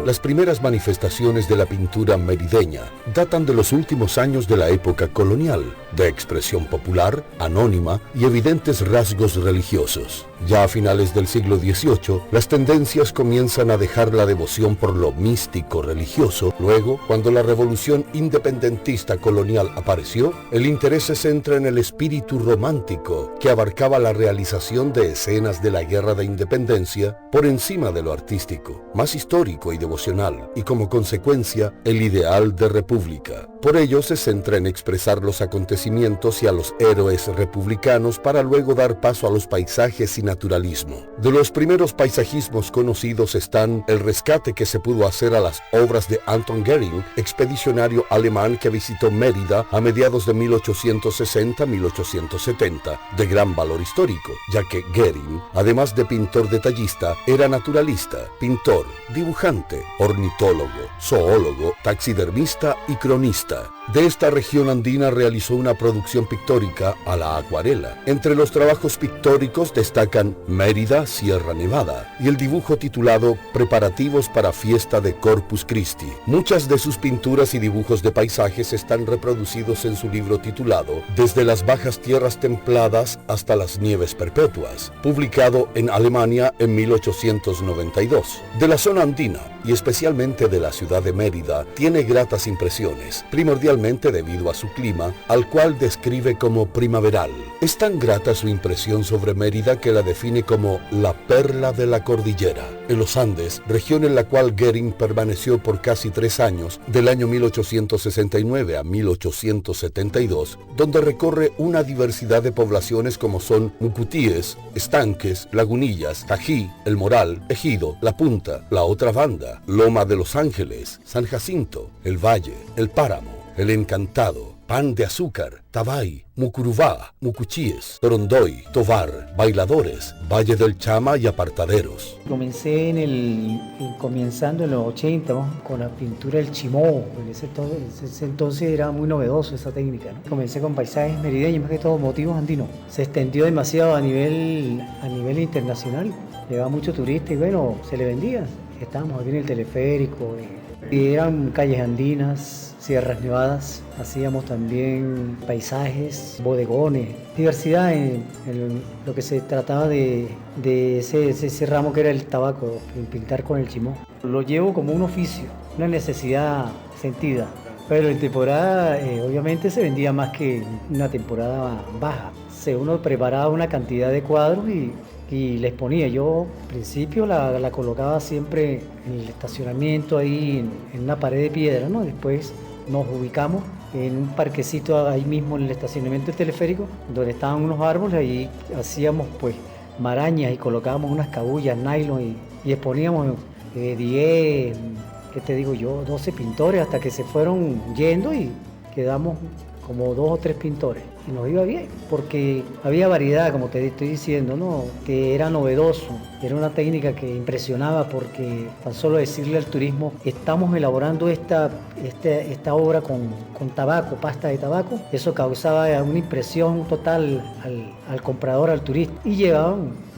Las primeras manifestaciones de la pintura merideña datan de los últimos años de la época colonial, de expresión popular, anónima y evidentes rasgos religiosos. Ya a finales del siglo XVIII, las tendencias comienzan a dejar la devoción por lo místico religioso. Luego, cuando la revolución independentista colonial apareció, el interés se centra en el espíritu romántico, que abarcaba la realización de escenas de la Guerra de Independencia por encima de lo artístico, más histórico y devocional, y como consecuencia, el ideal de república. Por ello se centra en expresar los acontecimientos y a los héroes republicanos para luego dar paso a los paisajes y naturalismo. De los primeros paisajismos conocidos están el rescate que se pudo hacer a las obras de Anton Göring, expedicionario alemán que visitó Mérida a mediados de 1860-1870, de gran valor histórico, ya que Göring, además de pintor detallista, era naturalista, pintor, dibujante, ornitólogo, zoólogo, taxidermista y cronista. De esta región andina realizó una producción pictórica a la acuarela. Entre los trabajos pictóricos destacan Mérida, Sierra Nevada, y el dibujo titulado Preparativos para Fiesta de Corpus Christi. Muchas de sus pinturas y dibujos de paisajes están reproducidos en su libro titulado Desde las bajas tierras templadas hasta las nieves perpetuas, publicado en Alemania en 1892. De la zona andina, y especialmente de la ciudad de Mérida, tiene gratas impresiones, primordialmente debido a su clima, al cual describe como primaveral. Es tan grata su impresión sobre Mérida que la define como la perla de la cordillera. En los Andes, región en la cual Göring permaneció por casi 3 años, del año 1869 a 1872, donde recorre una diversidad de poblaciones como son Mucutíes, Estanques, Lagunillas, Tají, El Moral, Ejido, La Punta, La Otra Banda, Loma de los Ángeles, San Jacinto, El Valle, El Páramo, El Encantado, Pan de Azúcar, Tabay, Mucurubá, Mucuchíes, Torondoy, Tovar, Bailadores, Valle del Chama y Apartaderos. Comencé comenzando en los 80 con la pintura del chimó. En ese entonces era muy novedoso esa técnica, ¿no? Comencé con paisajes merideños, más que todo motivos andinos. Se extendió demasiado a nivel internacional. Llegaba mucho turista y bueno, se le vendía. Estábamos aquí en el teleférico y eran calles andinas, sierras nevadas. Hacíamos también paisajes, bodegones, diversidad en lo que se trataba de ese ramo que era el tabaco, pintar con el chimó. Lo llevo como un oficio, una necesidad sentida. Pero en temporada obviamente se vendía más que una temporada baja. Uno preparaba una cantidad de cuadros y les ponía. Yo al principio la colocaba siempre en el estacionamiento ahí en una pared de piedra, ¿no? Después nos ubicamos en un parquecito ahí mismo en el estacionamiento del teleférico, donde estaban unos árboles. Ahí hacíamos pues marañas y colocábamos unas cabullas, nylon y exponíamos 10, ¿qué te digo yo? 12 pintores hasta que se fueron yendo y quedamos como 2 o 3 pintores. Y nos iba bien, porque había variedad, como te estoy diciendo, ¿no? Que era novedoso, era una técnica que impresionaba, porque tan solo decirle al turismo, estamos elaborando esta obra con tabaco, pasta de tabaco, eso causaba una impresión total al comprador, al turista. Y le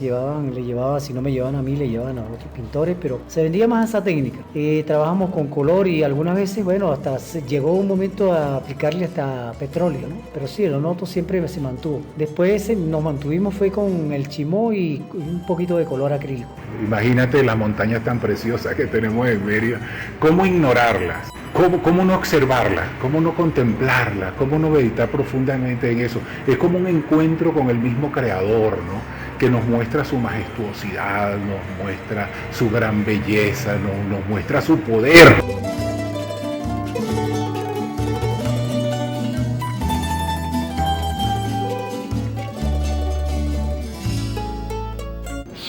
llevaban, si no me llevaban a mí, le llevaban a otros pintores, pero se vendía más esa técnica. Trabajamos con color y algunas veces, bueno, hasta llegó un momento a aplicarle hasta petróleo, ¿no? Pero sí, lo noto siempre se mantuvo. Después nos mantuvimos fue con el chimó y un poquito de color acrílico. Imagínate las montañas tan preciosas que tenemos en Mérida, ¿cómo ignorarlas? ¿Cómo no observarlas? ¿Cómo no contemplarlas? ¿Cómo no meditar profundamente en eso? Es como un encuentro con el mismo creador, ¿no? Que nos muestra su majestuosidad, nos muestra su gran belleza, nos muestra su poder.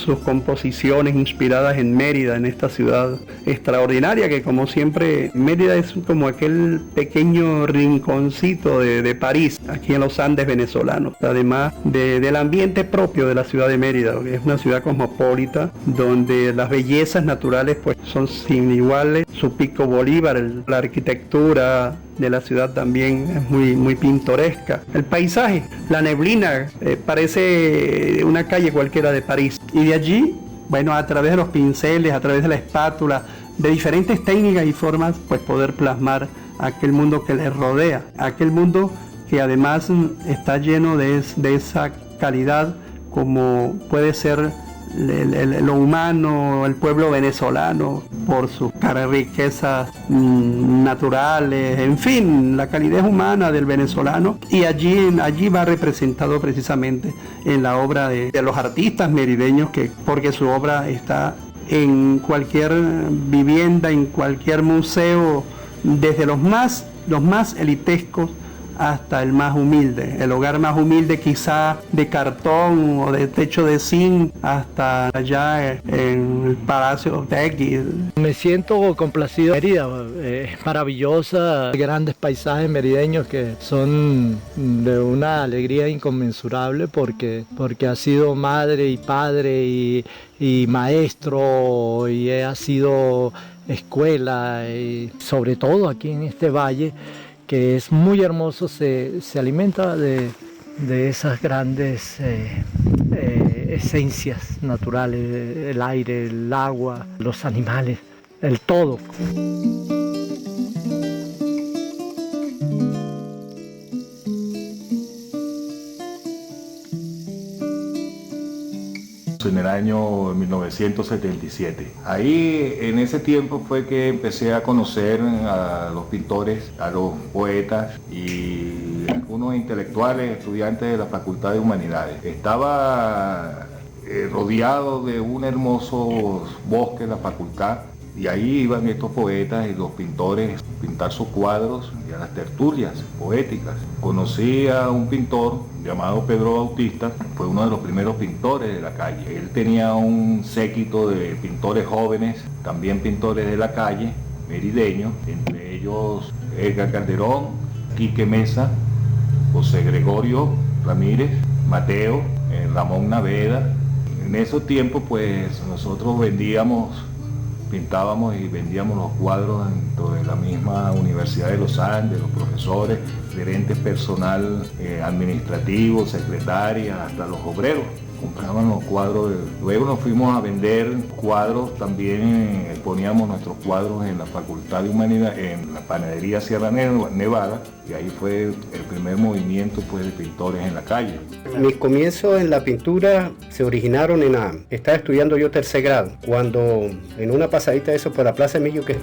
Sus composiciones inspiradas en Mérida, en esta ciudad extraordinaria que, como siempre, Mérida es como aquel pequeño rinconcito de París, aquí en los Andes venezolanos, además del ambiente propio de la ciudad de Mérida, que es una ciudad cosmopolita, donde las bellezas naturales pues son sin iguales. Su pico Bolívar, la arquitectura de la ciudad también es muy pintoresca. El paisaje, la neblina, parece una calle cualquiera de París. Y de allí, bueno, a través de los pinceles, a través de la espátula, de diferentes técnicas y formas, pues poder plasmar aquel mundo que les rodea, aquel mundo que además está lleno de esa calidad como puede ser lo humano, el pueblo venezolano, por sus riquezas naturales, en fin, la calidez humana del venezolano, y allí va representado precisamente en la obra de los artistas merideños, porque su obra está en cualquier vivienda, en cualquier museo, desde los más elitescos hasta el más humilde, el hogar más humilde quizá de cartón o de techo de zinc, hasta allá en el Palacio Tequi. Me siento complacido. Mérida es maravillosa, grandes paisajes merideños que son de una alegría inconmensurable porque ha sido madre y padre y maestro y ha sido escuela y sobre todo aquí en este valle, que es muy hermoso, se alimenta de esas grandes esencias naturales, el aire, el agua, los animales, el todo. En el año 1977. Ahí, en ese tiempo fue que empecé a conocer a los pintores, a los poetas y algunos intelectuales, estudiantes de la Facultad de Humanidades. Estaba rodeado de un hermoso bosque en la facultad, y ahí iban estos poetas y los pintores a pintar sus cuadros y a las tertulias poéticas. Conocí a un pintor llamado Pedro Bautista, fue uno de los primeros pintores de la calle. Él tenía un séquito de pintores jóvenes, también pintores de la calle, merideños, entre ellos Edgar Calderón, Quique Mesa, José Gregorio Ramírez, Mateo, Ramón Naveda. En esos tiempos pues nosotros pintábamos y vendíamos los cuadros dentro de la misma Universidad de los Andes, los profesores, gerentes personal, administrativo, secretaria, hasta los obreros compraban los cuadros. Luego nos fuimos a vender cuadros, también exponíamos nuestros cuadros en la Facultad de Humanidad, en la Panadería Sierra Nevada, y ahí fue el primer movimiento pues, de pintores en la calle. Mis comienzos en la pintura se originaron estaba estudiando yo tercer grado, cuando en una pasadita de eso por la Plaza Emilio que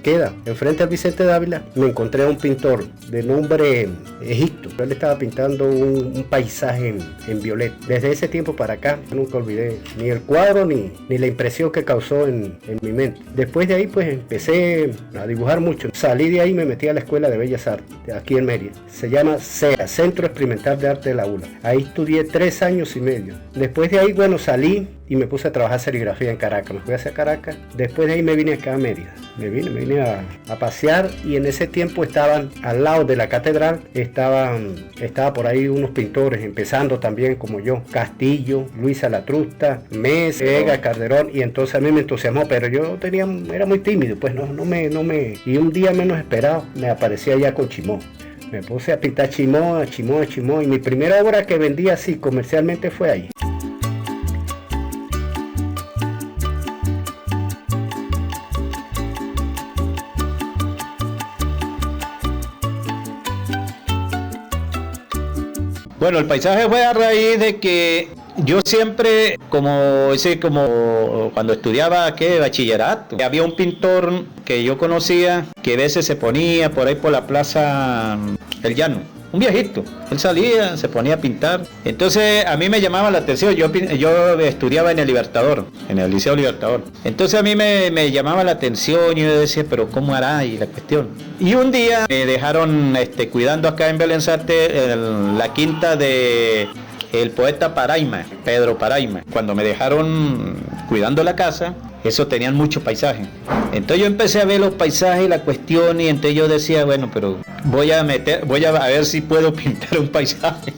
queda enfrente al Vicente Dávila, me encontré a un pintor de nombre Egipto. Él estaba pintando un paisaje en violeta. Desde ese tiempo para acá nunca olvidé ni el cuadro ni la impresión que causó en mi mente. Después de ahí pues empecé a dibujar mucho. Salí de ahí y me metí a la Escuela de Bellas Artes aquí en Mérida. Se llama CEA, Centro Experimental de Arte de la ULA. Ahí estudié 3 años y medio. Después de ahí, bueno, salí y me puse a trabajar serigrafía en Caracas. Me fui hacia Caracas. Después de ahí me vine acá a Mérida. Me vine a pasear, y en ese tiempo estaban al lado de la catedral, estaba por ahí unos pintores empezando también como yo, Castillo, Luisa Latrusta, Mesa, Vega, Calderón, y entonces a mí me entusiasmó, pero yo era muy tímido, pues no me, y un día menos esperado me aparecía ya con Chimó. Me puse a pintar Chimó, y mi primera obra que vendí así comercialmente fue ahí. Bueno, el paisaje fue a raíz de que yo siempre, como cuando estudiaba aquí bachillerato, había un pintor que yo conocía que a veces se ponía por ahí por la plaza El Llano, un viejito. Él salía, se ponía a pintar. Entonces a mí me llamaba la atención. Yo estudiaba en el Libertador, en el Liceo Libertador. Entonces a mí me llamaba la atención y yo decía, pero ¿cómo hará? Y la cuestión. Y un día me dejaron cuidando acá en Belenzarte la quinta de el poeta Paraima, Pedro Paraima. Cuando me dejaron cuidando la casa, eso tenían mucho paisaje. Entonces yo empecé a ver los paisajes y la cuestión, y entonces yo decía, bueno, pero voy a ver si puedo pintar un paisaje.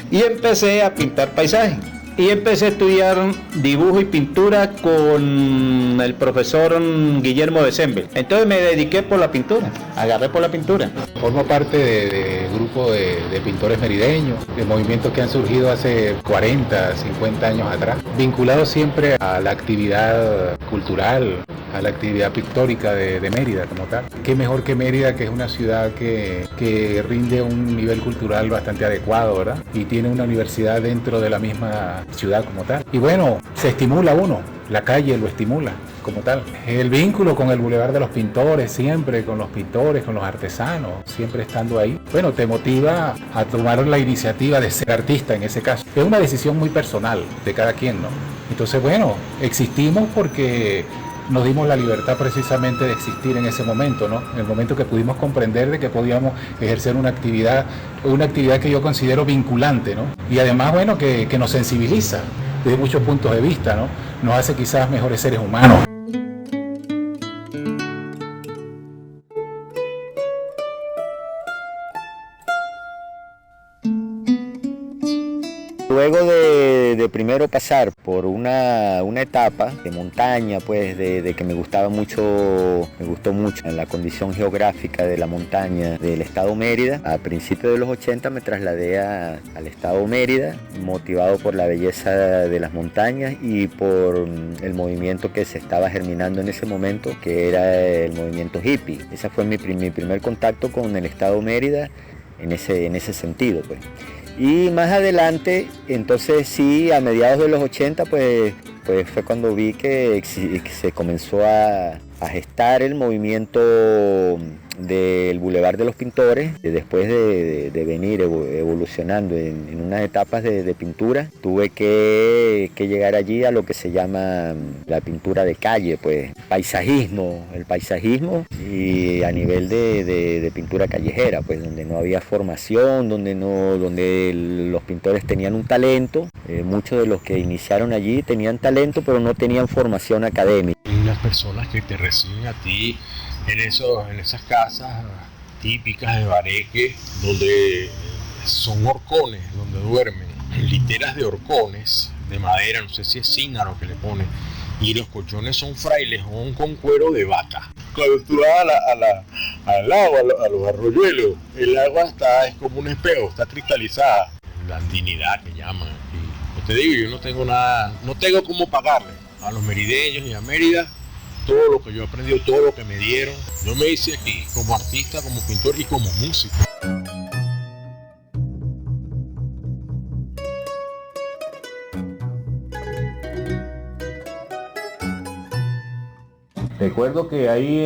Y empecé a pintar paisajes. Y empecé a estudiar dibujo y pintura con el profesor Guillermo de Semble. Entonces me dediqué por la pintura, agarré por la pintura. Formo parte de grupo de pintores merideños, de movimientos que han surgido hace 40, 50 años atrás, vinculados siempre a la actividad cultural, a la actividad pictórica de Mérida como tal. Qué mejor que Mérida, que es una ciudad que rinde un nivel cultural bastante adecuado, ¿verdad? Y tiene una universidad dentro de la misma ciudad como tal. Y bueno, se estimula uno, la calle lo estimula como tal. El vínculo con el Boulevard de los Pintores, siempre con los pintores, con los artesanos, siempre estando ahí, bueno, te motiva a tomar la iniciativa de ser artista en ese caso. Es una decisión muy personal de cada quien, ¿no? Entonces, bueno, existimos porque nos dimos la libertad precisamente de existir en ese momento, ¿no? En el momento que pudimos comprender de que podíamos ejercer una actividad que yo considero vinculante, ¿no? Y además, bueno, que nos sensibiliza desde muchos puntos de vista, ¿no? Nos hace quizás mejores seres humanos. Luego de primero pasar por una etapa de montaña, pues de que me gustó mucho la condición geográfica de la montaña del estado Mérida, a principios de los 80 me trasladé al estado Mérida, motivado por la belleza de las montañas y por el movimiento que se estaba germinando en ese momento, que era el movimiento hippie. Ese fue mi primer contacto con el estado Mérida en ese sentido, pues. Y más adelante, entonces sí, a mediados de los 80, pues fue cuando vi que se comenzó a gestar el movimiento del Boulevard de los Pintores. Después de venir evolucionando en unas etapas de pintura, tuve que llegar allí a lo que se llama la pintura de calle, pues el paisajismo y a nivel de pintura callejera, pues donde no había formación, donde los pintores tenían un talento. Muchos de los que iniciaron allí tenían talento, pero no tenían formación académica. Las personas que te reciben a ti en esas casas típicas de Bareque, donde son horcones, donde duermen, literas de horcones, de madera, no sé si es cíngaro que le ponen, y los colchones son frailejón con cuero de vaca. Cuando tú vas al agua, a los arroyuelos, el agua es como un espejo, está cristalizada. La andinidad que llaman aquí. Yo te digo, yo no tengo nada, no tengo cómo pagarle a los merideños y a Mérida todo lo que yo he aprendido, todo lo que me dieron. Yo me hice aquí como artista, como pintor y como músico. Recuerdo que ahí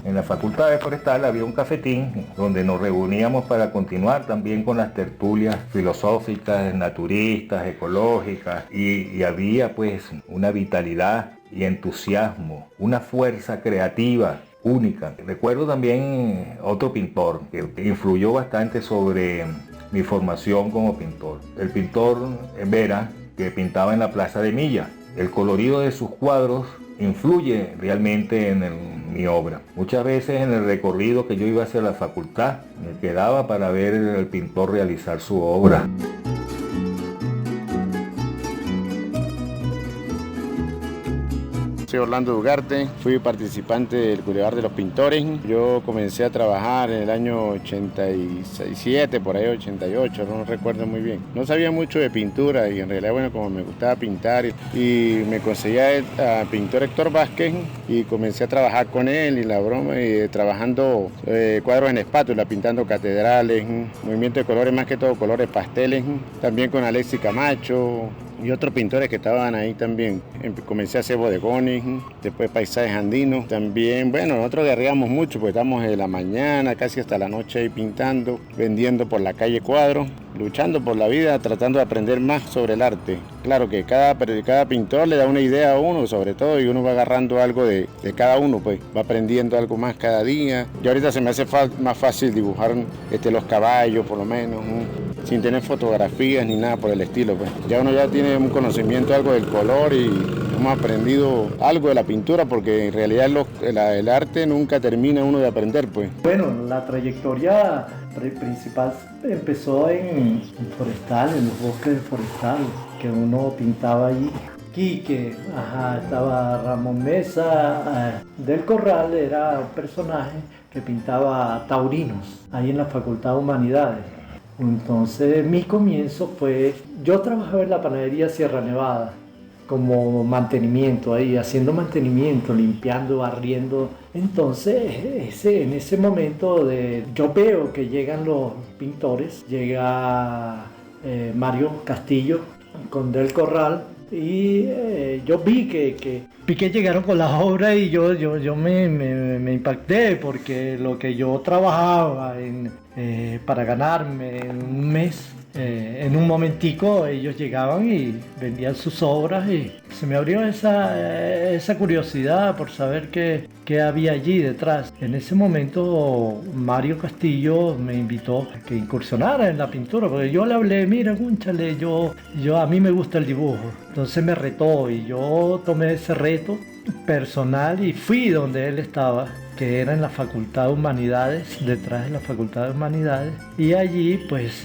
en la Facultad de Forestal había un cafetín donde nos reuníamos para continuar también con las tertulias filosóficas, naturistas, ecológicas, y había pues una vitalidad y entusiasmo, una fuerza creativa única. Recuerdo también otro pintor que influyó bastante sobre mi formación como pintor, el pintor Vera, que pintaba en la Plaza de Milla. El colorido de sus cuadros influye realmente en mi obra. Muchas veces en el recorrido que yo iba hacia la facultad me quedaba para ver al pintor realizar su obra. Soy Orlando Ugarte, fui participante del Boulevard de los Pintores. Yo comencé a trabajar en el año 87, por ahí 88, no recuerdo muy bien. No sabía mucho de pintura y en realidad, bueno, como me gustaba pintar y me conseguía al pintor Héctor Vázquez y comencé a trabajar con él y la broma, y trabajando cuadros en espátula, pintando catedrales, movimiento de colores, más que todo colores pasteles, también con Alexis Camacho y otros pintores que estaban ahí también. Comencé a hacer bodegones, después paisajes andinos. También, bueno, nosotros guerreamos mucho, pues estamos de la mañana casi hasta la noche ahí pintando, vendiendo por la calle cuadros, luchando por la vida, tratando de aprender más sobre el arte. Claro que cada pintor le da una idea a uno, sobre todo, y uno va agarrando algo de cada uno, pues va aprendiendo algo más cada día. Y ahorita se me hace más fácil dibujar los caballos, por lo menos, sin tener fotografías ni nada por el estilo, pues. Ya uno ya tiene un conocimiento algo del color y hemos aprendido algo de la pintura, porque en realidad el arte nunca termina uno de aprender, pues. Bueno, la trayectoria principal empezó en Forestal, en los bosques de Forestal, que uno pintaba allí. Quique, estaba Ramón Mesa, del Corral era un personaje que pintaba taurinos, ahí en la Facultad de Humanidades. Entonces mi comienzo fue, yo trabajaba en la panadería Sierra Nevada como mantenimiento ahí, haciendo mantenimiento, limpiando, barriendo. Entonces, en ese momento yo veo que llegan los pintores, llega Mario Castillo con Del Corral, y yo vi que llegaron con las obras, y yo me impacté, porque lo que yo trabajaba para ganarme en un mes, en un momentico ellos llegaban y vendían sus obras, y se me abrió esa curiosidad por saber qué había allí detrás. En ese momento Mario Castillo me invitó a que incursionara en la pintura, porque yo le hablé, mira, cúnchale, a mí me gusta el dibujo. Entonces me retó, y yo tomé ese reto personal y fui donde él estaba, que era en la Facultad de Humanidades, detrás de la Facultad de Humanidades, y allí pues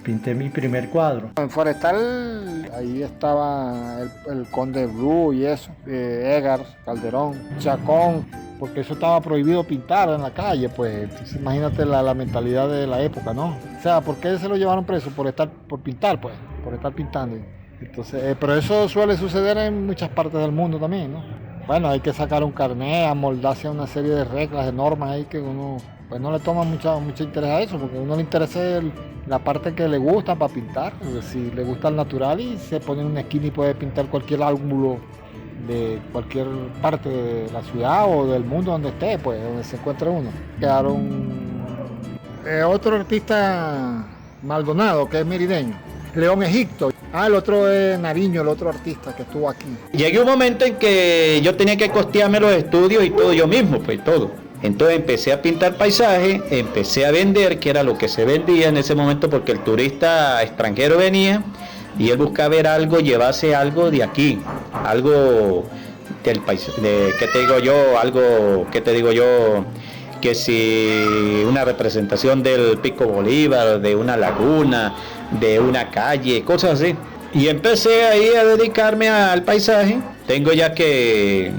pinté mi primer cuadro. En Forestal, ahí estaba el Conde Bru y eso, Edgar, Calderón, Chacón, porque eso estaba prohibido pintar en la calle, pues. Entonces, imagínate la mentalidad de la época, ¿no? O sea, ¿por qué se lo llevaron preso? Por pintar, pues, por estar pintando. Entonces, pero eso suele suceder en muchas partes del mundo también, ¿no? Bueno, hay que sacar un carnet, amoldarse a una serie de reglas, de normas ahí que uno pues no le toma mucho interés a eso, porque a uno le interesa la parte que le gusta para pintar. Si le gusta el natural y se pone en una esquina y puede pintar cualquier ángulo de cualquier parte de la ciudad o del mundo donde esté, pues donde se encuentre uno. Quedaron otro artista Maldonado, que es merideño, León Egipto. El otro es Nariño, el otro artista que estuvo aquí. Llegué un momento en que yo tenía que costearme los estudios y todo yo mismo, pues todo. Entonces empecé a pintar paisajes, empecé a vender, que era lo que se vendía en ese momento, porque el turista extranjero venía y él buscaba ver algo, llevarse algo de aquí, algo del paisaje, ¿qué te digo yo? Que si una representación del Pico Bolívar, de una laguna, de una calle, cosas así. Y empecé ahí a dedicarme al paisaje. Tengo ya que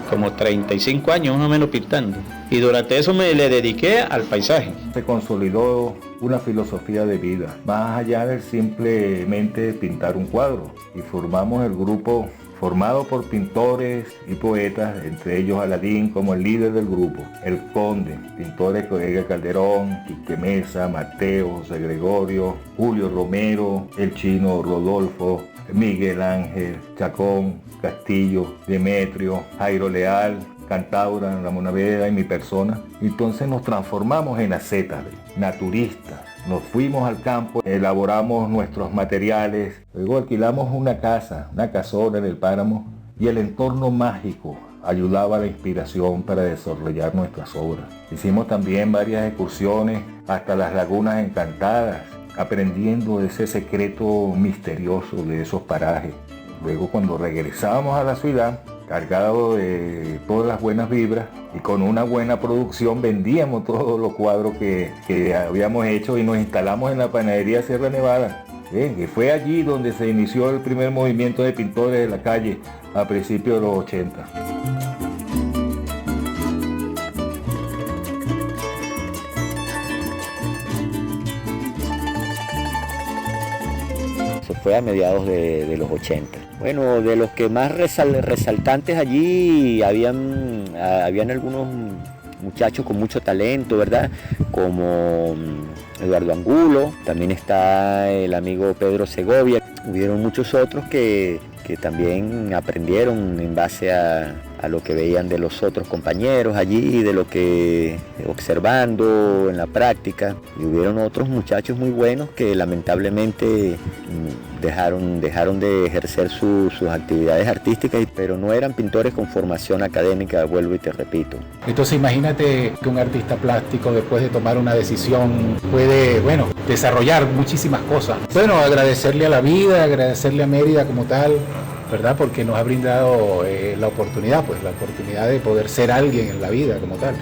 como 35 años más o menos pintando. Y durante eso le dediqué al paisaje. Se consolidó una filosofía de vida, más allá de simplemente pintar un cuadro. Y formamos el grupo formado por pintores y poetas, entre ellos Aladín como el líder del grupo, el Conde, pintores como Edgar Calderón, Quique Mesa, Mateo, José Gregorio, Julio Romero, el Chino Rodolfo, Miguel Ángel, Chacón, Castillo, Demetrio, Jairo Leal, Cantaura, Ramón Naveda y mi persona. Entonces nos transformamos en ascetas, naturistas. Nos fuimos al campo, elaboramos nuestros materiales, luego alquilamos una casa, una casona en el páramo, y el entorno mágico ayudaba a la inspiración para desarrollar nuestras obras. Hicimos también varias excursiones hasta las lagunas encantadas, aprendiendo ese secreto misterioso de esos parajes. Luego, cuando regresábamos a la ciudad, cargado de todas las buenas vibras y con una buena producción, vendíamos todos los cuadros que habíamos hecho y nos instalamos en la panadería Sierra Nevada. Que fue allí donde se inició el primer movimiento de pintores de la calle a principios de los 80. Se fue a mediados de los 80. Bueno, de los que más resaltantes allí habían algunos muchachos con mucho talento, ¿verdad? Como Eduardo Angulo, también está el amigo Pedro Segovia. Hubieron muchos otros que también aprendieron en base a lo que veían de los otros compañeros allí, de lo que observando en la práctica. Y hubieron otros muchachos muy buenos que lamentablemente dejaron de ejercer sus actividades artísticas, pero no eran pintores con formación académica, vuelvo y te repito. Entonces imagínate que un artista plástico, después de tomar una decisión, puede, desarrollar muchísimas cosas. Agradecerle a la vida, agradecerle a Mérida como tal, ¿verdad? Porque nos ha brindado la oportunidad de poder ser alguien en la vida como tal.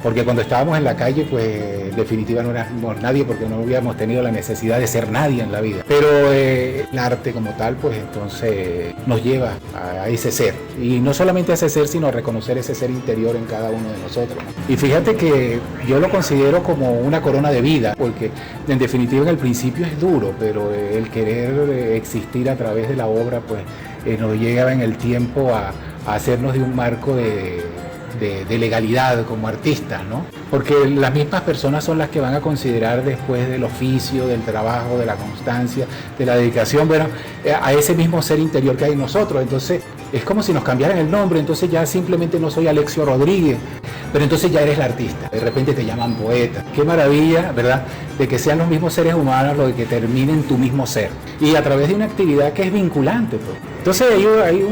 Porque cuando estábamos en la calle, pues definitiva no éramos nadie, porque no habíamos tenido la necesidad de ser nadie en la vida. Pero el arte como tal, pues entonces nos lleva a ese ser. Y no solamente a ese ser, sino a reconocer ese ser interior en cada uno de nosotros, ¿no? Y fíjate que yo lo considero como una corona de vida, porque en definitiva en el principio es duro, pero el querer existir a través de la obra, pues nos llega en el tiempo a hacernos de un marco de legalidad como artistas, ¿no? Porque las mismas personas son las que van a considerar después del oficio, del trabajo, de la constancia, de la dedicación, bueno, a ese mismo ser interior que hay en nosotros. Entonces es como si nos cambiaran el nombre, entonces ya simplemente no soy Alexio Rodríguez, pero entonces ya eres el artista, de repente te llaman poeta. Qué maravilla, ¿verdad?, de que sean los mismos seres humanos los que terminen tu mismo ser, y a través de una actividad que es vinculante, pues. Entonces hay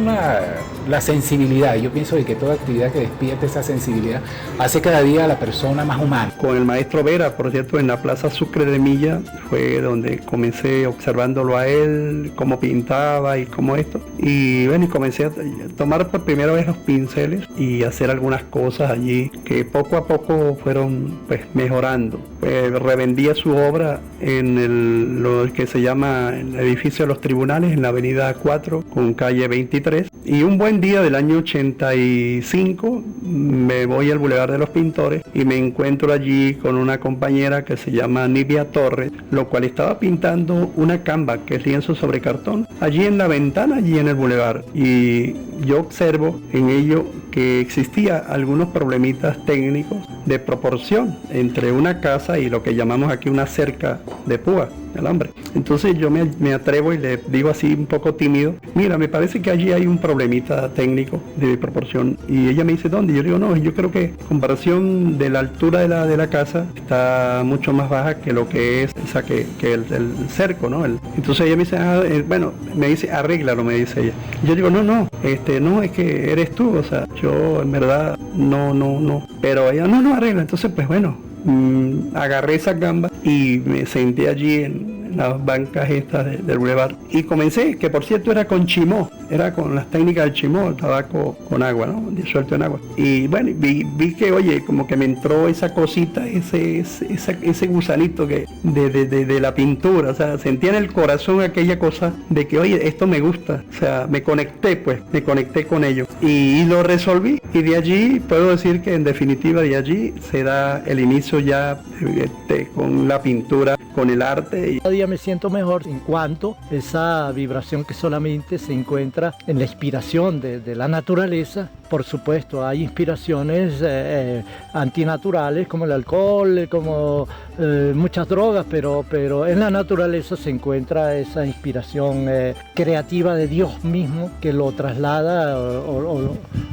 la sensibilidad, yo pienso de que toda actividad que despierte esa sensibilidad hace cada día a la persona más humana. Con el maestro Vera, por cierto, en la Plaza Sucre de Milla, fue donde comencé observándolo a él, cómo pintaba y cómo esto, y bueno, y comencé a tomar por primera vez los pinceles y hacer algunas cosas allí que poco a poco fueron pues mejorando. Revendía su obra en lo que se llama el edificio de los tribunales, en la avenida 4 con calle 23, y un buen día del año 85 me voy al Boulevard de los Pintores y me encuentro allí con una compañera que se llama Nivia Torres, lo cual estaba pintando una canva, que es lienzo sobre cartón, allí en la ventana, allí en el Boulevard, y yo observo en ello que existía algunos problemitas técnicos de proporción entre una casa y lo que llamamos aquí una cerca de púa de alambre. Entonces yo me atrevo y le digo así un poco tímido, mira, me parece que allí hay un problemita técnico de proporción, y ella me dice, ¿dónde? Yo digo, no, yo creo que en comparación de la altura de la casa está mucho más baja que lo que es, o sea, que el cerco, ¿no? Entonces ella me dice, bueno, me dice, arréglalo, me dice ella. Yo digo, no, es que eres tú, o sea, yo en verdad no, pero ella, no, arregla. Entonces pues bueno, agarré esa gamba y me senté allí en las bancas estas del Boulevard y comencé, que por cierto era con chimó, era con las técnicas del chimó, el tabaco con agua, ¿no?, disuelto en agua. Y bueno, vi que, oye, como que me entró esa cosita, ese gusanito que de la pintura, o sea, sentía en el corazón aquella cosa de que, oye, esto me gusta, o sea, me conecté con ello y lo resolví, y de allí puedo decir que en definitiva de allí se da el inicio ya con la pintura, con el arte. Cada día me siento mejor en cuanto a esa vibración que solamente se encuentra en la inspiración de la naturaleza. Por supuesto, hay inspiraciones antinaturales como el alcohol, como muchas drogas, pero en la naturaleza se encuentra esa inspiración creativa de Dios mismo, que lo traslada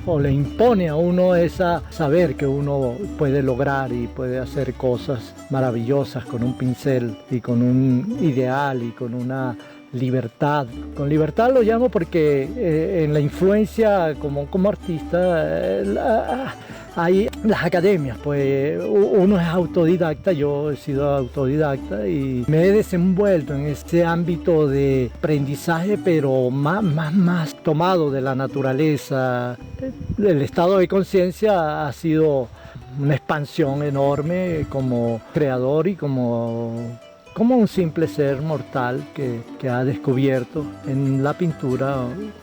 o le impone a uno esa saber que uno puede lograr y puede hacer cosas maravillosas con un pincel y con un ideal y con una libertad. Con libertad lo llamo porque en la influencia como artista hay las academias, pues uno es autodidacta, yo he sido autodidacta y me he desenvuelto en este ámbito de aprendizaje, pero más tomado de la naturaleza. El estado de conciencia ha sido una expansión enorme como creador y como un simple ser mortal que ha descubierto en la pintura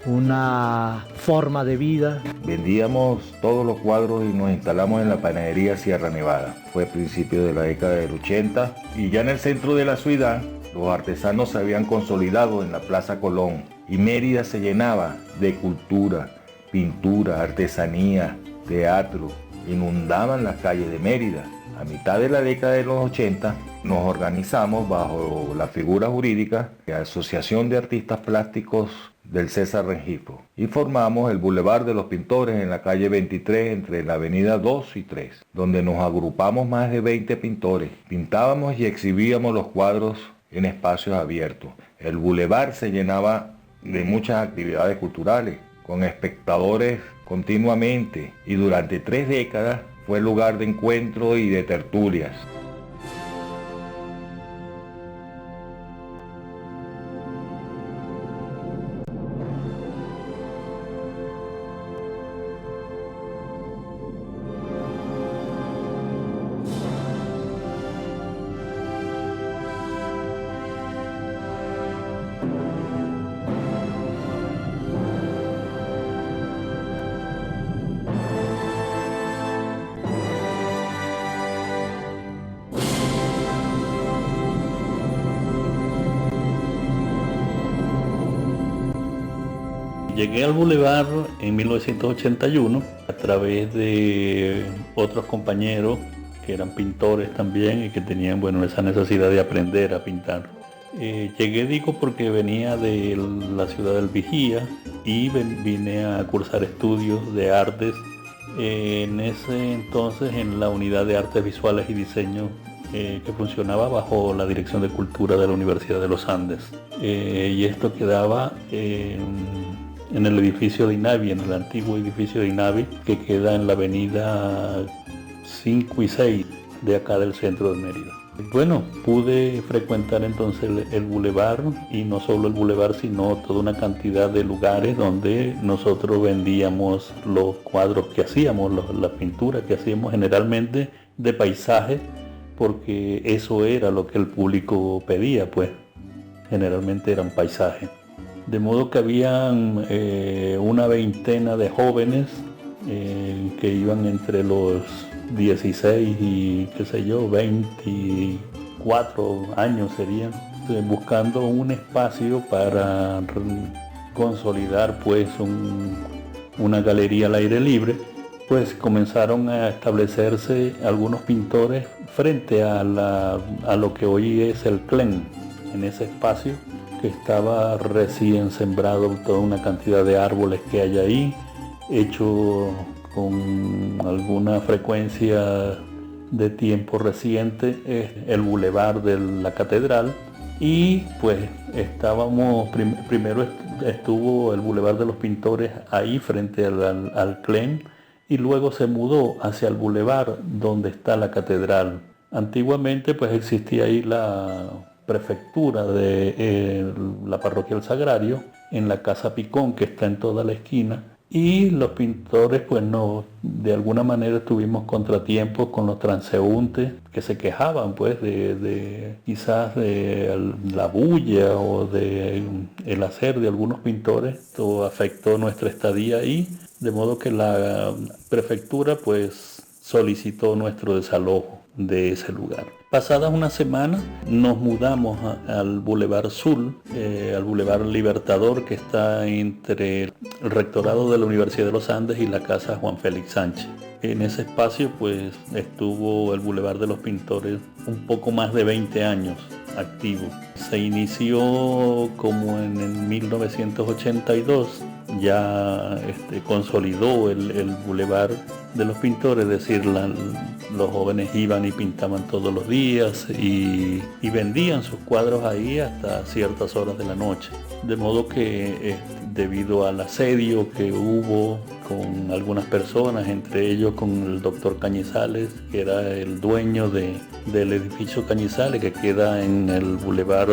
una forma de vida. Vendíamos todos los cuadros y nos instalamos en la panadería Sierra Nevada. Fue a principios de la década del 80 y ya en el centro de la ciudad los artesanos se habían consolidado en la Plaza Colón y Mérida se llenaba de cultura, pintura, artesanía, teatro. Inundaban las calles de Mérida. A mitad de la década de los 80 nos organizamos bajo la figura jurídica de Asociación de Artistas Plásticos del César Rengifo y formamos el Boulevard de los Pintores en la calle 23 entre la avenida 2 y 3, donde nos agrupamos más de 20 pintores. Pintábamos y exhibíamos los cuadros en espacios abiertos. El Boulevard se llenaba de muchas actividades culturales, con espectadores continuamente, y durante 3 décadas fue lugar de encuentro y de tertulias. Llegué al Boulevard en 1981 a través de otros compañeros que eran pintores también y que tenían, bueno, esa necesidad de aprender a pintar. Llegué, digo, porque venía de la ciudad del Vigía y vine a cursar estudios de artes en ese entonces en la Unidad de Artes Visuales y Diseño que funcionaba bajo la Dirección de Cultura de la Universidad de los Andes. Y esto quedaba en el edificio de INAVI, en el antiguo edificio de INAVI, que queda en la avenida 5 y 6 de acá del centro de Mérida. Bueno, pude frecuentar entonces el bulevar, y no solo el bulevar, sino toda una cantidad de lugares donde nosotros vendíamos los cuadros que hacíamos, la pintura que hacíamos, generalmente de paisaje, porque eso era lo que el público pedía, pues generalmente eran paisajes. De modo que habían una veintena de jóvenes que iban entre los 16 y qué sé yo, 24 años serían, buscando un espacio para consolidar pues una galería al aire libre. Pues comenzaron a establecerse algunos pintores frente a lo que hoy es el CLEN, en ese espacio que estaba recién sembrado, toda una cantidad de árboles que hay ahí, hecho con alguna frecuencia de tiempo reciente, el bulevar de la catedral. Y pues estábamos, primero estuvo el bulevar de los pintores ahí frente al CLEN, y luego se mudó hacia el bulevar donde está la catedral. Antiguamente pues existía ahí la prefectura de la parroquia del Sagrario, en la Casa Picón, que está en toda la esquina. Y los pintores, pues no, de alguna manera tuvimos contratiempos con los transeúntes que se quejaban, pues, quizás de la bulla o de el hacer de algunos pintores. Esto afectó nuestra estadía ahí, de modo que la prefectura, pues, solicitó nuestro desalojo de ese lugar. Pasadas unas semanas nos mudamos al Boulevard Sur, al Boulevard Libertador, que está entre el rectorado de la Universidad de los Andes y la Casa Juan Félix Sánchez. En ese espacio pues estuvo el Boulevard de los Pintores un poco más de 20 años activo. Se inició como en 1982, ya consolidó el Boulevard de los Pintores, es decir, los jóvenes iban y pintaban todos los días y vendían sus cuadros ahí hasta ciertas horas de la noche. De modo que debido al asedio que hubo con algunas personas, entre ellos con el doctor Cañizales, que era el dueño del edificio Cañizales, que queda en el Boulevard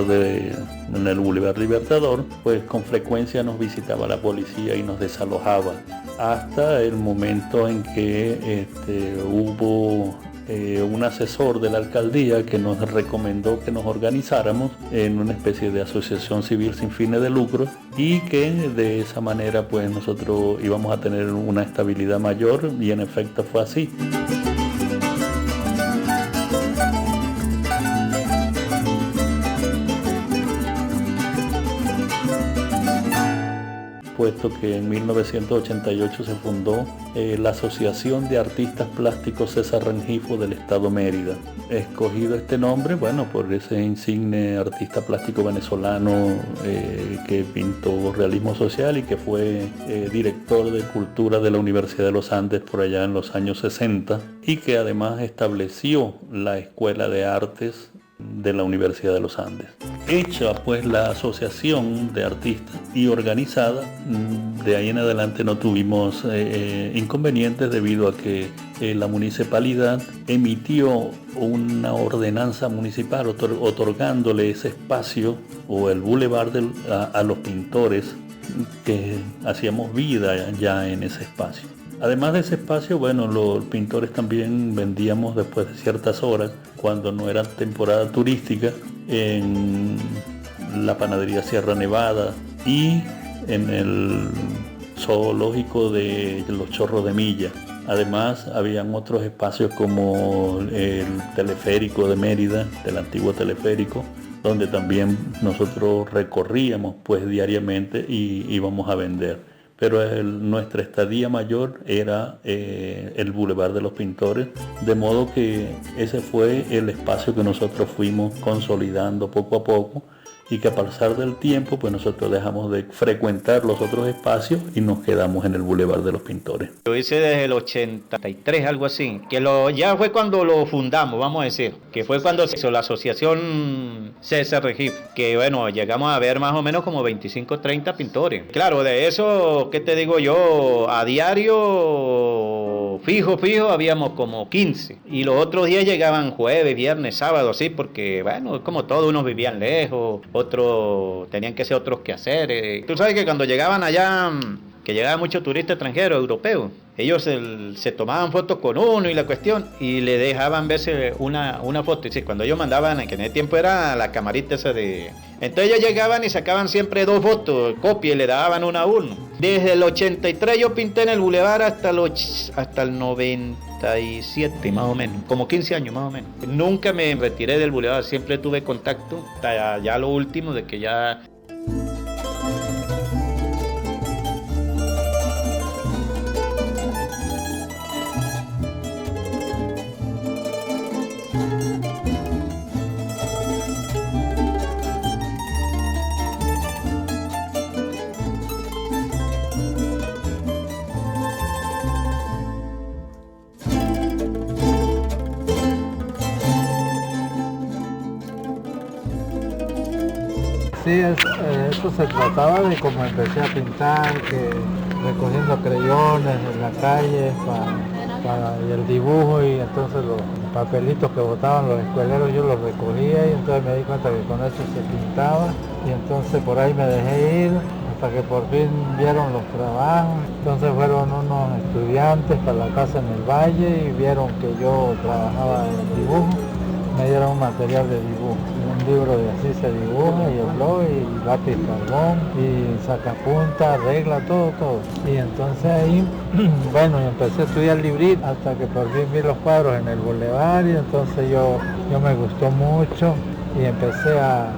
Libertador, pues con frecuencia nos visitaba la policía y nos desalojaba, hasta el momento en que hubo un asesor de la alcaldía que nos recomendó que nos organizáramos en una especie de asociación civil sin fines de lucro, y que de esa manera pues nosotros íbamos a tener una estabilidad mayor, y en efecto fue así. Puesto que en 1988 se fundó la Asociación de Artistas Plásticos César Rengifo del Estado Mérida. Escogido este nombre, bueno, por ese insigne artista plástico venezolano que pintó realismo social y que fue director de cultura de la Universidad de los Andes por allá en los años 60, y que además estableció la Escuela de Artes de la Universidad de los Andes. Hecha pues la asociación de artistas y organizada, de ahí en adelante no tuvimos inconvenientes, debido a que la municipalidad emitió una ordenanza municipal otorgándole ese espacio o el bulevar a los pintores que hacíamos vida ya en ese espacio. Además de ese espacio, bueno, los pintores también vendíamos después de ciertas horas, cuando no era temporada turística, en la panadería Sierra Nevada y en el zoológico de los Chorros de Milla. Además, habían otros espacios como el teleférico de Mérida, del antiguo teleférico, donde también nosotros recorríamos pues diariamente y íbamos a vender. pero nuestra estadía mayor era el Boulevard de los Pintores, de modo que ese fue el espacio que nosotros fuimos consolidando poco a poco, y que a pasar del tiempo pues nosotros dejamos de frecuentar los otros espacios y nos quedamos en el Boulevard de los Pintores. Lo hice desde el 83, algo así, que ya fue cuando lo fundamos, vamos a decir, que fue cuando se hizo la asociación César Regif, que bueno, llegamos a ver más o menos como 25, 30 pintores. Claro, de eso, ¿qué te digo yo? A diario, fijo, habíamos como 15, y los otros días llegaban jueves, viernes, sábado, sí, porque bueno, como todos, unos vivían lejos, otros tenían que hacer otros quehaceres. Tú sabes que cuando llegaban allá, que llegaban muchos turistas extranjeros, europeos, ellos se tomaban fotos con uno y la cuestión, y le dejaban verse una foto. Y sí, cuando ellos mandaban, que en ese tiempo era la camarita esa de... Entonces ellos llegaban y sacaban siempre 2 fotos, copia, y le daban una a uno. Desde el 83 yo pinté en el Boulevard hasta el 97 más o menos, como 15 años más o menos. Nunca me retiré del Boulevard, siempre tuve contacto, hasta ya lo último de que ya... Sí, eso se trataba de cómo empecé a pintar, que recogiendo creyones en la calle y el dibujo, y entonces los papelitos que botaban los escueleros yo los recogía, y entonces me di cuenta que con eso se pintaba, y entonces por ahí me dejé ir hasta que por fin vieron los trabajos. Entonces fueron unos estudiantes para la casa en el Valle y vieron que yo trabajaba en dibujo. Me dieron un material de dibujo, un libro de así se dibuja, y el blog, y lápiz carbón, y sacapunta, regla, todo. Y entonces ahí, bueno, empecé a estudiar librito hasta que por fin vi los cuadros en el Boulevard, y entonces yo me gustó mucho y empecé a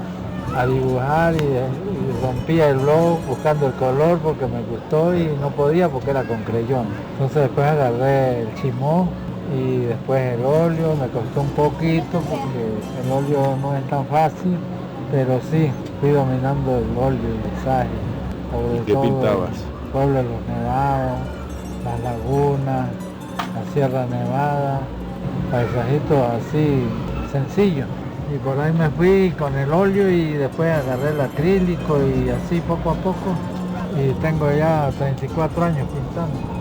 dibujar, y rompía el blog buscando el color porque me gustó y no podía porque era con creyón. Entonces después agarré el chimó, y después el óleo. Me costó un poquito porque el óleo no es tan fácil, pero sí, fui dominando el óleo y el paisaje. ¿Qué pintabas? El pueblo de los Nevados, las lagunas, la Sierra Nevada, paisajitos así sencillos. Y por ahí me fui con el óleo y después agarré el acrílico y así poco a poco. Y tengo ya 34 años pintando.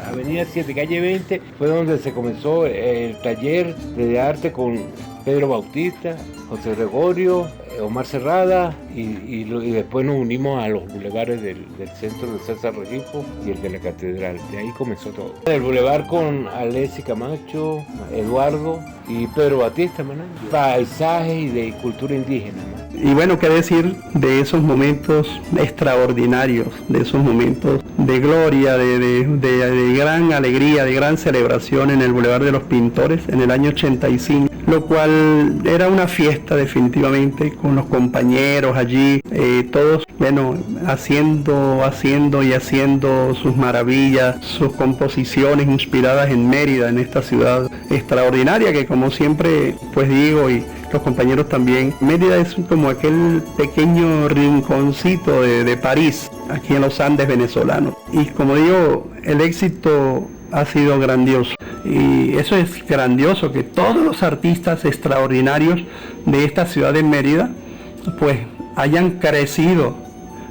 Avenida 7, calle 20, fue donde se comenzó el taller de arte con Pedro Bautista, José Gregorio, Omar Cerrada, y después nos unimos a los bulevares del centro de César Regifo y el de la Catedral. De ahí comenzó todo. El bulevar con Alessi Camacho, Eduardo y Pedro Bautista, paisajes y de cultura indígena. Y bueno, qué decir de esos momentos extraordinarios, de esos momentos de gloria, de gran alegría, de gran celebración en el Boulevard de los Pintores en el año 85, lo cual era una fiesta definitivamente, con los compañeros allí, todos, bueno, haciendo sus maravillas, sus composiciones inspiradas en Mérida, en esta ciudad extraordinaria que, como siempre pues digo, y los compañeros también, Mérida es como aquel pequeño rinconcito de París, aquí en los Andes venezolanos. Y como digo, el éxito ha sido grandioso. Y eso es grandioso, que todos los artistas extraordinarios de esta ciudad de Mérida, pues hayan crecido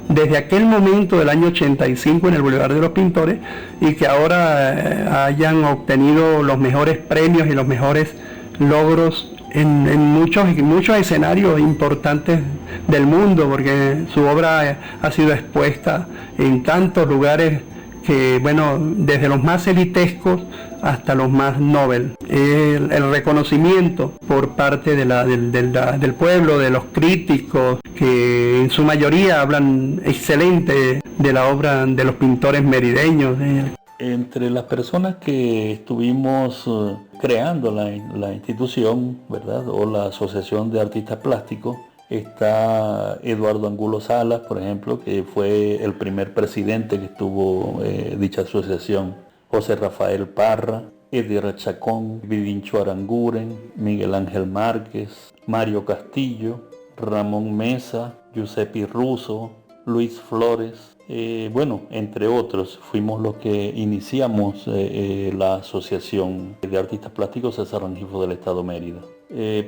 desde aquel momento del año 85 en el Boulevard de los Pintores, y que ahora hayan obtenido los mejores premios y los mejores logros en muchos escenarios importantes del mundo, porque su obra ha sido expuesta en tantos lugares que, bueno, desde los más elitescos hasta los más Nobel. El reconocimiento por parte del pueblo, de los críticos, que en su mayoría hablan excelente de la obra de los pintores merideños. Entre las personas que estuvimos creando la institución, ¿verdad?, o la Asociación de Artistas Plásticos, Está Eduardo Angulo Salas, por ejemplo, que fue el primer presidente que tuvo dicha asociación. José Rafael Parra, Edir Chacón, Vidincho Aranguren, Miguel Ángel Márquez, Mario Castillo, Ramón Mesa, Giuseppe Russo, Luis Flores, entre otros. Fuimos los que iniciamos la Asociación de Artistas Plásticos César Rengifo del Estado Mérida.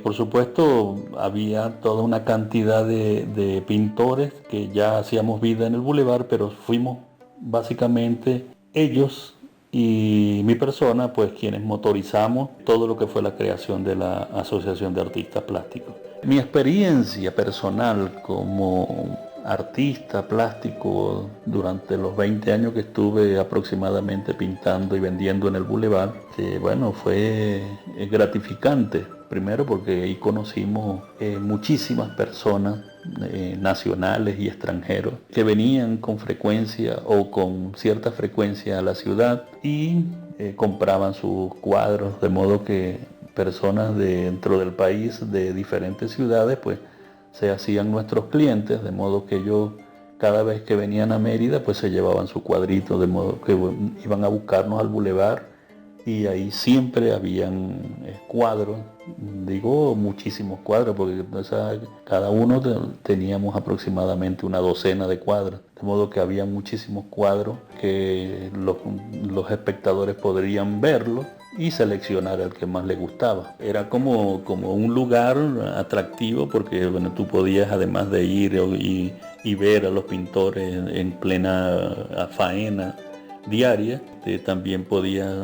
Por supuesto, había toda una cantidad de pintores que ya hacíamos vida en el Boulevard, pero fuimos básicamente ellos y mi persona, pues quienes motorizamos todo lo que fue la creación de la Asociación de Artistas Plásticos. Mi experiencia personal como artista plástico durante los 20 años que estuve aproximadamente pintando y vendiendo en el Boulevard, fue gratificante. Primero porque ahí conocimos muchísimas personas nacionales y extranjeros que venían con frecuencia o con cierta frecuencia a la ciudad y compraban sus cuadros, de modo que personas dentro del país de diferentes ciudades pues se hacían nuestros clientes, de modo que ellos cada vez que venían a Mérida pues se llevaban su cuadrito, de modo que iban a buscarnos al Boulevard y ahí siempre habían cuadros, digo muchísimos cuadros, porque cada uno teníamos aproximadamente una docena de cuadros, de modo que había muchísimos cuadros que los espectadores podrían verlos y seleccionar el que más les gustaba. Era como un lugar atractivo porque tú podías, además de ir y ver a los pintores en plena faena diaria, también podías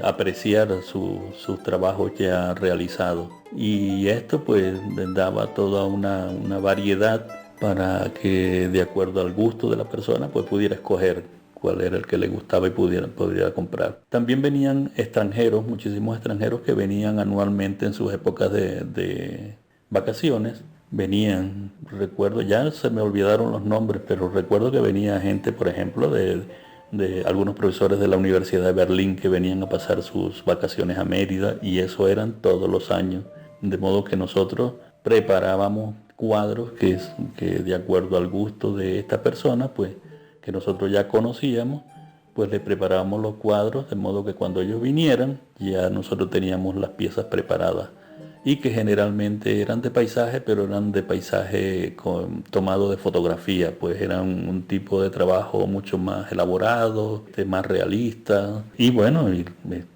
apreciar sus trabajos ya realizados. Y esto pues daba toda una variedad para que, de acuerdo al gusto de la persona, pues pudiera escoger cuál era el que le gustaba y pudiera comprar. También venían extranjeros, muchísimos extranjeros que venían anualmente en sus épocas de vacaciones. Venían, recuerdo, ya se me olvidaron los nombres, pero recuerdo que venía gente, por ejemplo, de algunos profesores de la Universidad de Berlín que venían a pasar sus vacaciones a Mérida, y eso eran todos los años. De modo que nosotros preparábamos cuadros que de acuerdo al gusto de esta persona, pues que nosotros ya conocíamos, pues le preparábamos los cuadros, de modo que cuando ellos vinieran ya nosotros teníamos las piezas preparadas, y que generalmente eran de paisaje, pero eran de paisaje tomado de fotografía, pues eran un tipo de trabajo mucho más elaborado, más realista. Y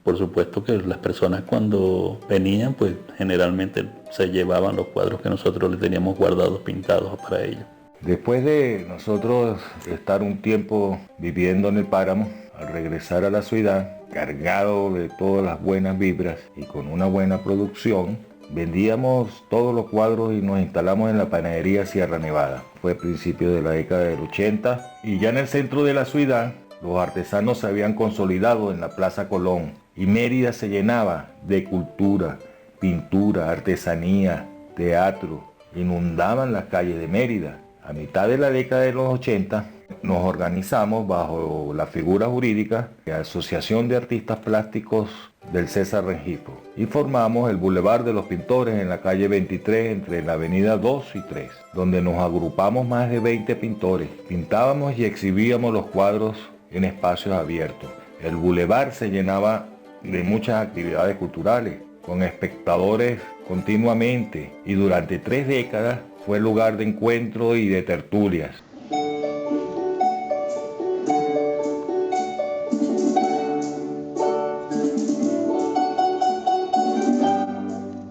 por supuesto que las personas cuando venían, pues generalmente se llevaban los cuadros que nosotros les teníamos guardados, pintados para ellos. Después de nosotros estar un tiempo viviendo en el páramo, al regresar a la ciudad, cargado de todas las buenas vibras y con una buena producción, vendíamos todos los cuadros y nos instalamos en la panadería Sierra Nevada. Fue a principios de la década del 80 y ya en el centro de la ciudad los artesanos se habían consolidado en la Plaza Colón y Mérida se llenaba de cultura, pintura, artesanía, teatro. Inundaban las calles de Mérida. A mitad de la década de los 80 nos organizamos bajo la figura jurídica de Asociación de Artistas Plásticos del César Rengifo y formamos el Boulevard de los Pintores en la calle 23 entre la avenida 2 y 3, donde nos agrupamos más de 20 pintores. Pintábamos y exhibíamos los cuadros en espacios abiertos. El Boulevard se llenaba de muchas actividades culturales, con espectadores continuamente, y durante 3 décadas fue lugar de encuentro y de tertulias.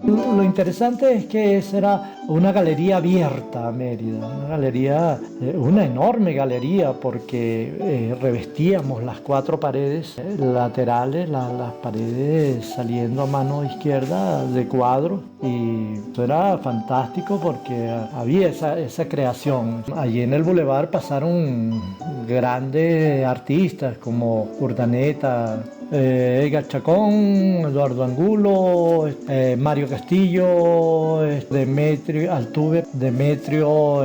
Lo interesante es que esa era una galería abierta a Mérida, una enorme galería, porque revestíamos las 4 paredes laterales, las paredes saliendo a mano izquierda de cuadros, y eso era fantástico porque había esa creación. Allí en el Boulevard pasaron grandes artistas como Urdaneta, Edgar Chacón, Eduardo Angulo, Mario Castillo, Demetrio Altuve, Demetrio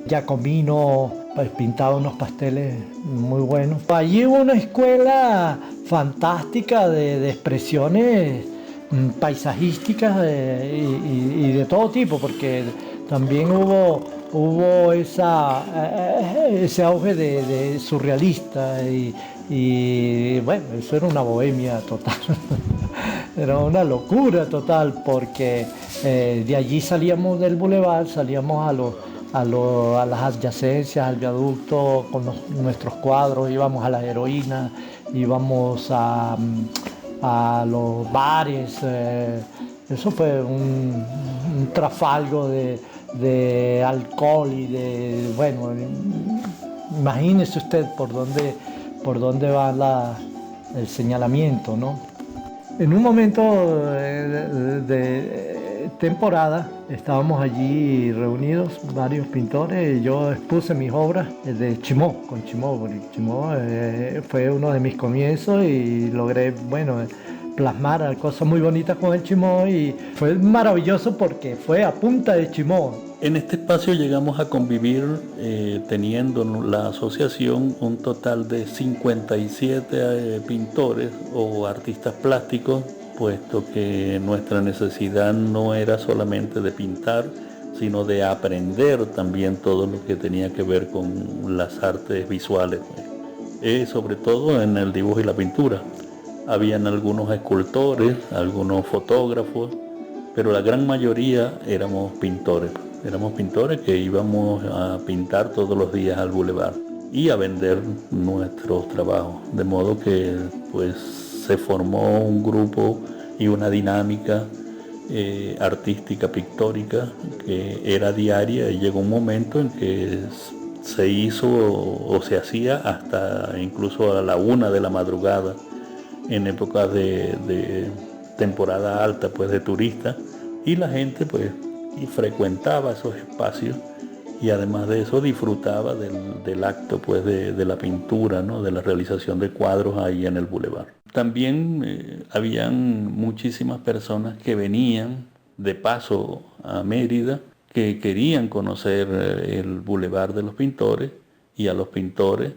Giacomino, pintaba unos pasteles muy buenos. Allí hubo una escuela fantástica de expresiones paisajísticas y de todo tipo, porque también hubo ese auge de surrealista y bueno, eso era una bohemia total. Era una locura total porque de allí salíamos del bulevar, salíamos a las adyacencias, al viaducto con nuestros cuadros, íbamos a la Heroína, íbamos a los bares. Eso fue un trafalgo de alcohol y bueno, imagínese usted por dónde va el señalamiento, ¿no? En un momento de temporada estábamos allí reunidos varios pintores y yo expuse mis obras de Chimó, con Chimó, porque Chimó fue uno de mis comienzos y logré, bueno, plasmar cosas muy bonitas con el Chimó y fue maravilloso porque fue a punta de Chimó. En este espacio llegamos a convivir teniendo la asociación un total de 57 pintores o artistas plásticos, puesto que nuestra necesidad no era solamente de pintar, sino de aprender también todo lo que tenía que ver con las artes visuales, sobre todo en el dibujo y la pintura. Habían algunos escultores, algunos fotógrafos, pero la gran mayoría éramos pintores. Éramos pintores que íbamos a pintar todos los días al bulevar y a vender nuestros trabajos. De modo que pues se formó un grupo y una dinámica artística, pictórica, que era diaria y llegó un momento en que se hizo o se hacía hasta incluso a la 1 de la madrugada en épocas de temporada alta, pues de turistas, y la gente pues y frecuentaba esos espacios y además de eso disfrutaba del acto pues de la pintura, ¿no? De la realización de cuadros ahí en el bulevar. También habían muchísimas personas que venían de paso a Mérida, que querían conocer el bulevar de los pintores y a los pintores,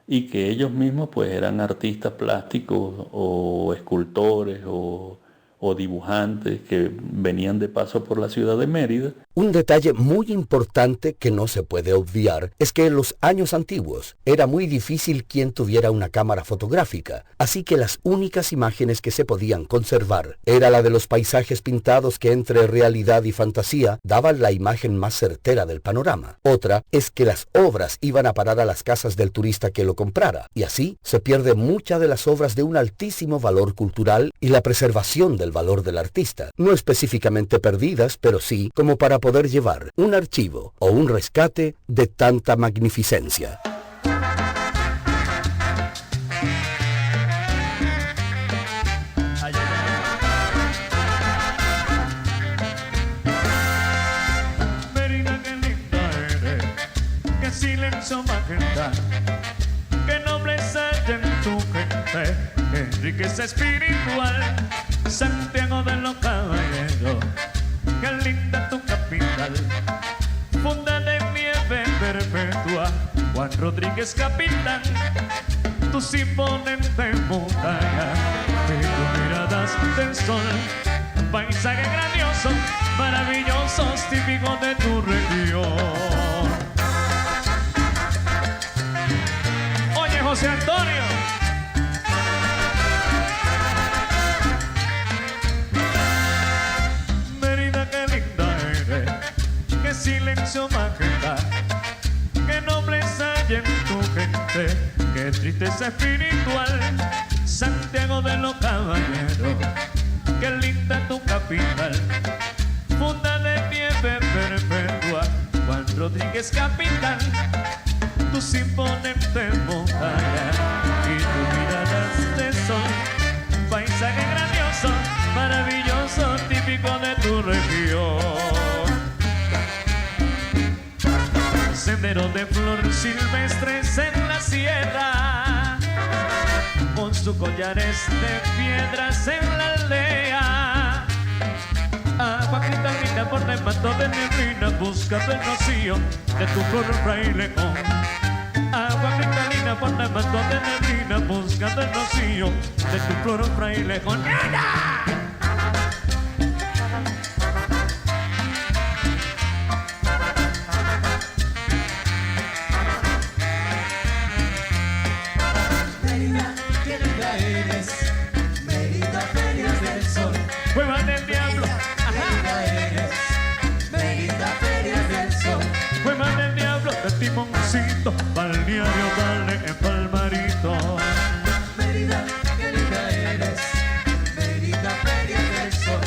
y que ellos mismos pues eran artistas plásticos o escultores o dibujantes que venían de paso por la ciudad de Mérida. Un detalle muy importante que no se puede obviar es que en los años antiguos era muy difícil quien tuviera una cámara fotográfica, así que las únicas imágenes que se podían conservar era la de los paisajes pintados que entre realidad y fantasía daban la imagen más certera del panorama. Otra es que las obras iban a parar a las casas del turista que lo comprara, y así se pierde muchas de las obras de un altísimo valor cultural y la preservación del valor del artista, no específicamente perdidas, pero sí como para poder llevar un archivo o un rescate de tanta magnificencia. Mérida, qué linda eres, qué silencio magenta, qué nobleza hay en tu gente, qué riqueza espiritual. Santiago de los Caballeros, qué linda tu capital, funda de nieve perpetua, Juan Rodríguez capitán, tus imponentes montañas y tus miradas del sol, paisaje grandioso, maravillosos, típicos de tu región. Oye, José Antonio, qué silencio magenta, qué nobleza hay en tu gente, qué tristeza espiritual. Santiago de los Caballeros, qué linda tu capital, funda de nieve perpetua, Juan Rodríguez capitán, tus imponentes montañas y tus miradas de sol, paisaje grandioso, maravilloso, típico de tu región. Sendero de flor silvestres en la sierra, con sus collares de piedras en la aldea. Agua cristalina por el manto de neblina, buscando el rocío de tu flor frailejón. Agua cristalina por el manto de neblina, buscando el rocío de tu flor frailejón. timoncito, balneario vale en Palmarito. Mérida, qué linda eres, Mérida, feria del sol.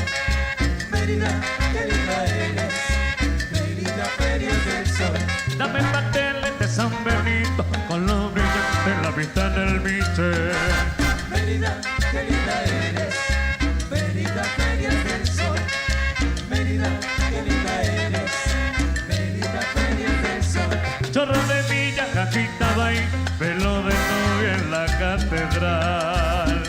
Mérida, qué linda eres, Mérida, feria del sol. Dame pasteles de San Benito, con los brillos de la vista en el biche. Mérida, qué linda eres, Mérida, feria del sol. Mérida, qué linda eres, Mérida, feria del sol. Chorro de Villa, cajita baile, pelo de novia en la catedral.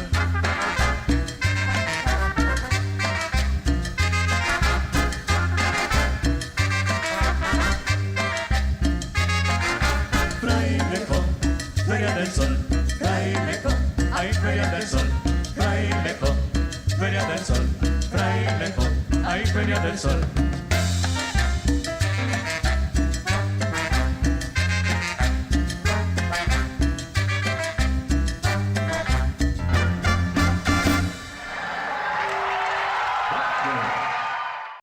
Frailejo, feria del sol. Frailejo, ay, feria del sol. Frailejo, feria del sol. Frailejo, ay, feria del sol.